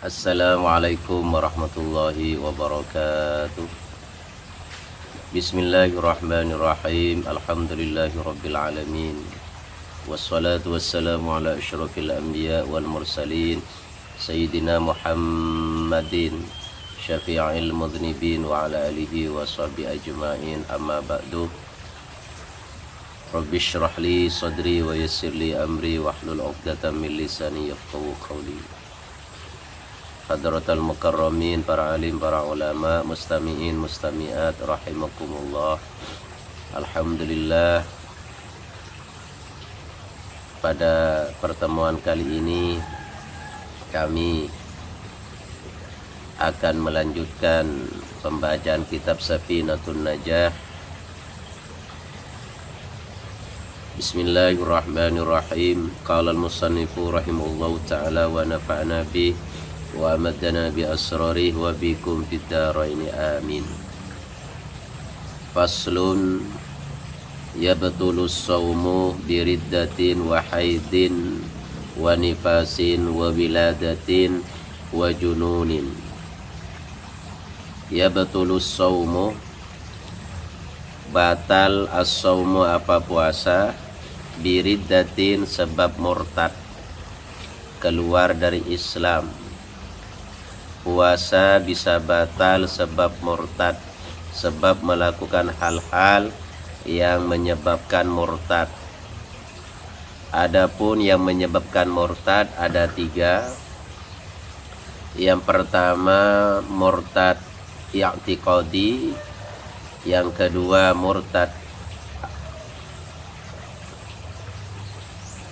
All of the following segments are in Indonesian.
Assalamualaikum warahmatullahi wabarakatuh. Bismillahirrahmanirrahim. Alhamdulillahirabbil alamin. Wassalatu wassalamu ala asyrafil anbiya wal mursalin sayyidina Muhammadin syafi'il mudhnibin wa ala alihi wa sahbihi ajma'in. Amma ba'du. Rabbi shrah li sadri wa yassir li amri wahlul 'uqdatam min lisani yafqahu qawli. Hadratal mukarramin, para alim, para ulama, mustami'in, mustami'at, rahimakumullah. Alhamdulillah, pada pertemuan kali ini kami akan melanjutkan pembacaan kitab Safinatun Najah. Bismillahirrahmanirrahim. Qala al-musannifu rahimahullahu ta'ala wa nafa'na bih wa amadana bi asrarih wa bikum fid dharain amin. Faslun yabtulu as-sawmu bi riddatin wa haidin wa nifasin wa wiladatin wa jununin. Yabtulu as-sawmu, batal as-sawmu apa puasa, bi riddatin sebab murtad, keluar dari Islam. Puasa bisa batal sebab murtad, sebab melakukan hal-hal yang menyebabkan murtad. Adapun yang menyebabkan murtad ada 3. Yang pertama murtad i'tiqadi, yang kedua murtad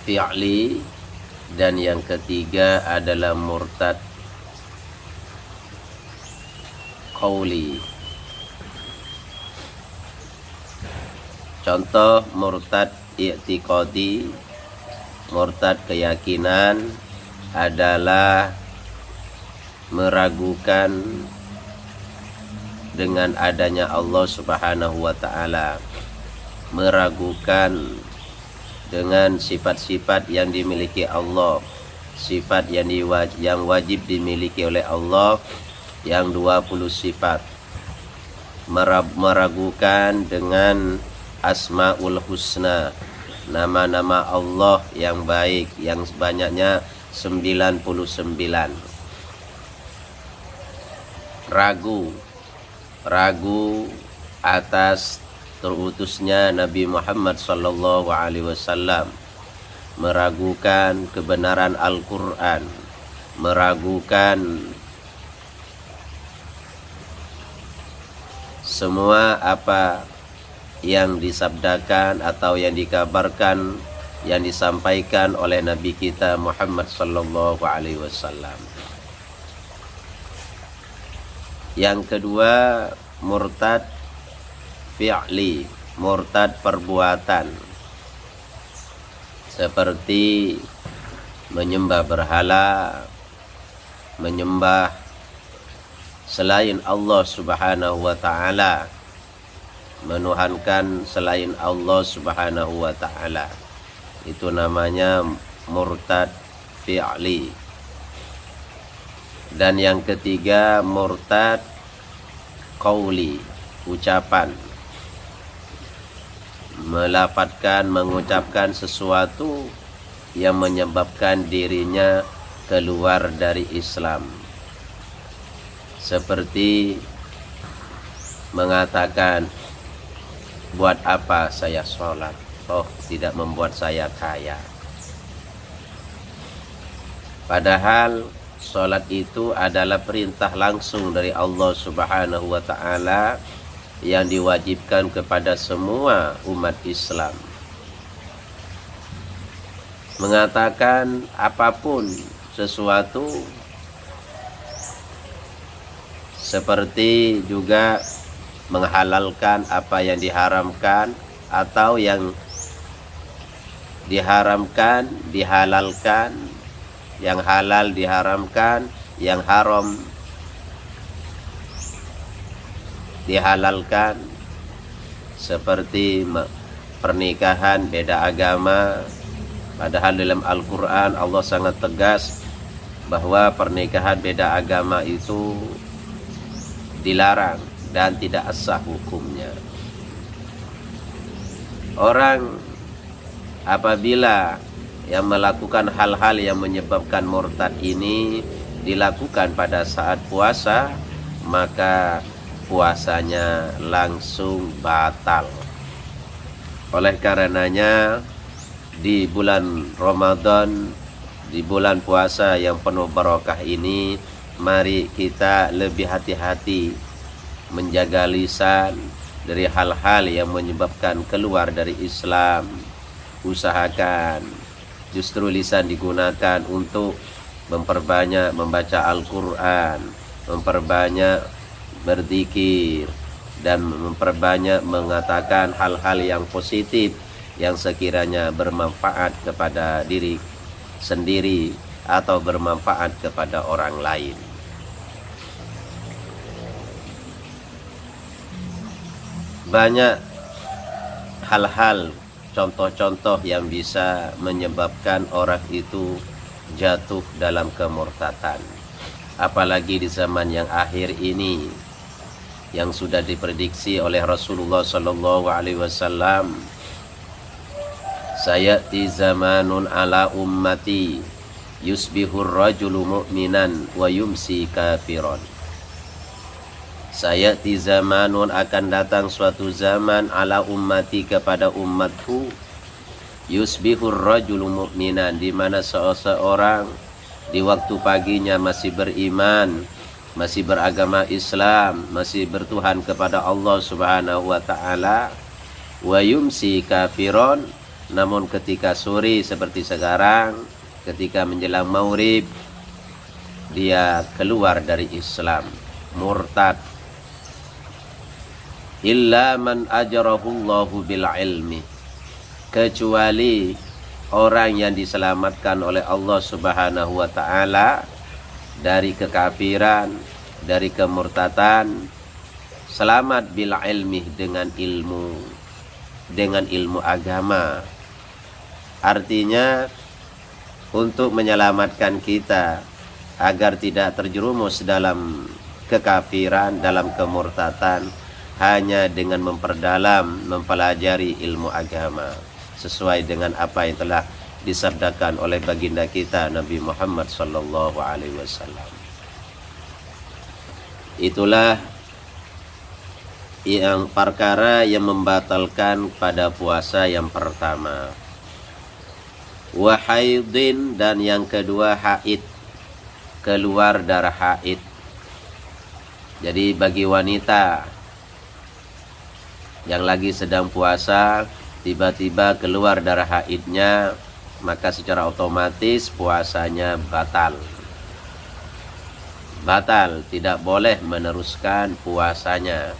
fi'li, dan yang ketiga adalah murtad qauli. Contoh murtad i'tiqadi, murtad keyakinan, adalah meragukan dengan adanya Allah Subhanahu wa ta'ala, meragukan dengan sifat-sifat yang dimiliki Allah, sifat yang wajib dimiliki oleh Allah, yang 20 sifat. Meragukan dengan Asmaul Husna, nama-nama Allah yang baik, yang banyaknya 99. Ragu atas terutusnya Nabi Muhammad sallallahu alaihi wasallam, meragukan kebenaran Al-Qur'an, meragukan semua apa yang disabdakan atau yang dikabarkan, yang disampaikan oleh Nabi kita Muhammad sallallahu alaihi wasallam. Yang kedua murtad fi'li, murtad perbuatan, seperti menyembah berhala, menyembah selain Allah Subhanahu wa ta'ala, menuhankan selain Allah Subhanahu wa ta'ala. Itu namanya murtad fi'li. Dan yang ketiga murtad qauli, ucapan, melafadzkan, mengucapkan sesuatu yang menyebabkan dirinya keluar dari Islam, seperti mengatakan, buat apa saya sholat, toh tidak membuat saya kaya. Padahal sholat itu adalah perintah langsung dari Allah Subhanahu wa ta'ala yang diwajibkan kepada semua umat Islam. Mengatakan apapun sesuatu, seperti juga menghalalkan apa yang diharamkan, atau yang diharamkan dihalalkan, yang halal diharamkan, yang haram dihalalkan, seperti pernikahan beda agama. Padahal dalam Al-Quran Allah sangat tegas bahwa pernikahan beda agama itu dilarang dan tidak sah hukumnya. Orang apabila yang melakukan hal-hal yang menyebabkan murtad ini dilakukan pada saat puasa, maka puasanya langsung batal. Oleh karenanya di bulan Ramadan, di bulan puasa yang penuh barokah ini, mari kita lebih hati-hati menjaga lisan dari hal-hal yang menyebabkan keluar dari Islam. Usahakan justru lisan digunakan untuk memperbanyak membaca Al-Quran, memperbanyak berzikir, dan memperbanyak mengatakan hal-hal yang positif yang sekiranya bermanfaat kepada diri sendiri atau bermanfaat kepada orang lain. Banyak hal-hal, contoh-contoh yang bisa menyebabkan orang itu jatuh dalam kemurtatan. Apalagi di zaman yang akhir ini, yang sudah diprediksi oleh Rasulullah sallallahu alaihi wasallam, sayati zamanun ala ummati yusbihur rajulu mu'minan wa yumsi kafiron. Sayati zamanun, akan datang suatu zaman, ala ummati, kepada umatku, yusbihur rajulu mu'minan, di mana seseorang di waktu paginya masih beriman, masih beragama Islam, masih bertuhan kepada Allah Subhanahu wa taala, wa yumsi kafiron, namun ketika sore seperti sekarang, ketika menjelang maghrib, dia keluar dari Islam, murtad. Illa man ajrahullahu bil ilmi, kecuali orang yang diselamatkan oleh Allah Subhanahu wa taala dari kekafiran, dari kemurtatan, selamat bil ilmi, dengan ilmu agama. Artinya untuk menyelamatkan kita agar tidak terjerumus dalam kekafiran, dalam kemurtatan, hanya dengan memperdalam, mempelajari ilmu agama sesuai dengan apa yang telah disabdakan oleh baginda kita Nabi Muhammad sallallahu alaihi wasallam. Itulah yang perkara yang membatalkan pada puasa yang pertama. Wa haidin, dan yang kedua haid, keluar darah haid. Jadi bagi wanita yang lagi sedang puasa, tiba-tiba keluar darah haidnya, maka secara otomatis puasanya batal. Batal, tidak boleh meneruskan puasanya.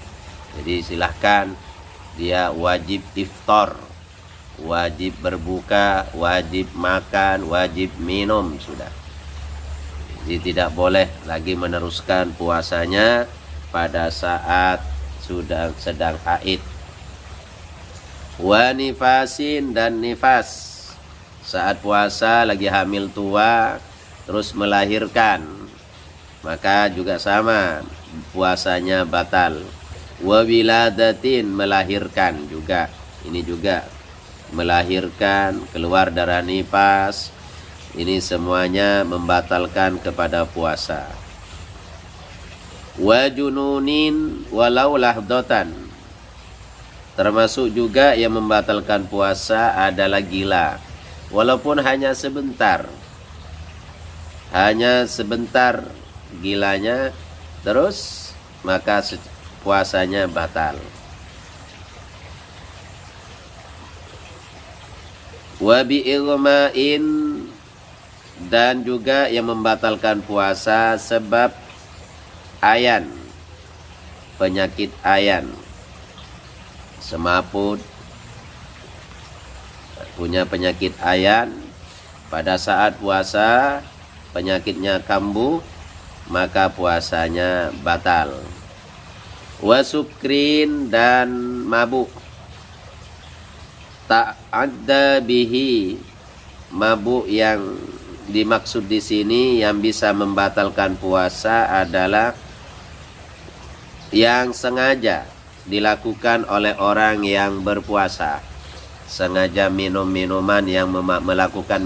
Jadi silahkan, dia wajib iftar, wajib berbuka, wajib makan, wajib minum sudah. Jadi tidak boleh lagi meneruskan puasanya pada saat sudah sedang haid. Wa nifasin, dan nifas, saat puasa lagi hamil tua terus melahirkan, maka juga sama, puasanya batal. Wa wiladatin, melahirkan juga, ini juga melahirkan, keluar darah nifas, ini semuanya membatalkan kepada puasa. Wa jununin walau lahdatan, termasuk juga yang membatalkan puasa adalah gila, walaupun hanya sebentar. Hanya sebentar gilanya, terus maka puasanya batal. Wa bi'ilma'in, dan juga yang membatalkan puasa sebab ayan, penyakit ayan. Semaput punya penyakit ayan, pada saat puasa penyakitnya kambuh, maka puasanya batal. Wasukrin, dan mabuk. Ta'adda bihi, mabuk yang dimaksud di sini yang bisa membatalkan puasa adalah yang sengaja dilakukan oleh orang yang berpuasa. Sengaja minum minuman yang melakukan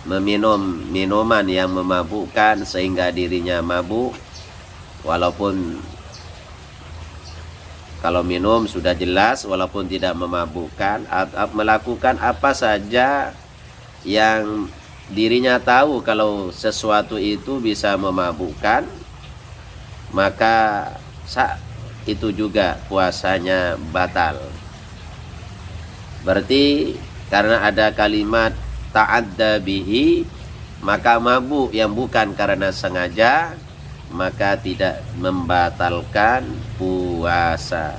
meminum minuman yang memabukkan sehingga dirinya mabuk, walaupun kalau minum sudah jelas walaupun tidak memabukkan, melakukan apa saja yang dirinya tahu kalau sesuatu itu bisa memabukkan, maka itu juga puasanya batal. Berarti karena ada kalimat ta'adda bihi, maka mabuk yang bukan karena sengaja maka tidak membatalkan puasa.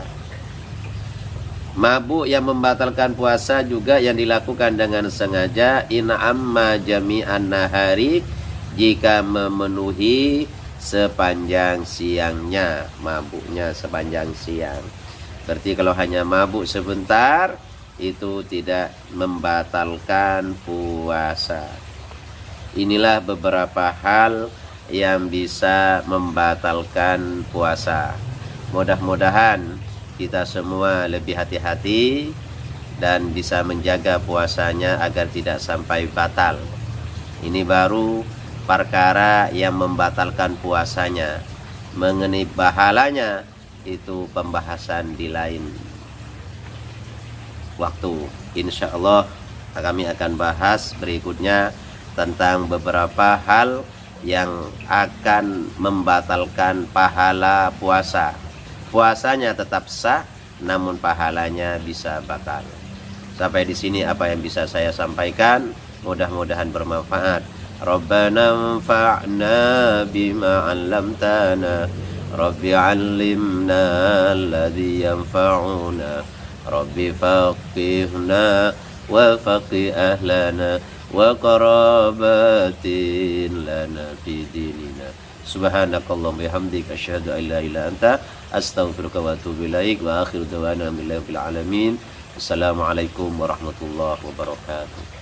Mabuk yang membatalkan puasa juga yang dilakukan dengan sengaja, in amma jami'an nahari, jika memenuhi sepanjang siangnya, mabuknya sepanjang siang. Berarti kalau hanya mabuk sebentar itu tidak membatalkan puasa. Inilah beberapa hal yang bisa membatalkan puasa. Mudah-mudahan kita semua lebih hati-hati dan bisa menjaga puasanya agar tidak sampai batal. Ini baru perkara yang membatalkan puasanya. Mengenai pahalanya itu pembahasan di lain waktu. Insya Allah kami akan bahas berikutnya tentang beberapa hal yang akan membatalkan pahala puasa. Puasanya tetap sah, namun pahalanya bisa batal. Sampai di sini apa yang bisa saya sampaikan, mudah-mudahan bermanfaat. Rabbana anfa'na bima 'allamtana, Rabbi 'allimna alladhi yanfa'una, Rabbi faqihna wa faqih ahlana wa qarabatin lana fi dinina. Subhanakallahumma bihamdika asyhadu an la ilaha illa anta astaghfiruka wa atubu ilaik wa akhiru da'wana billahi alamin. Assalamualaikum warahmatullahi wabarakatuh.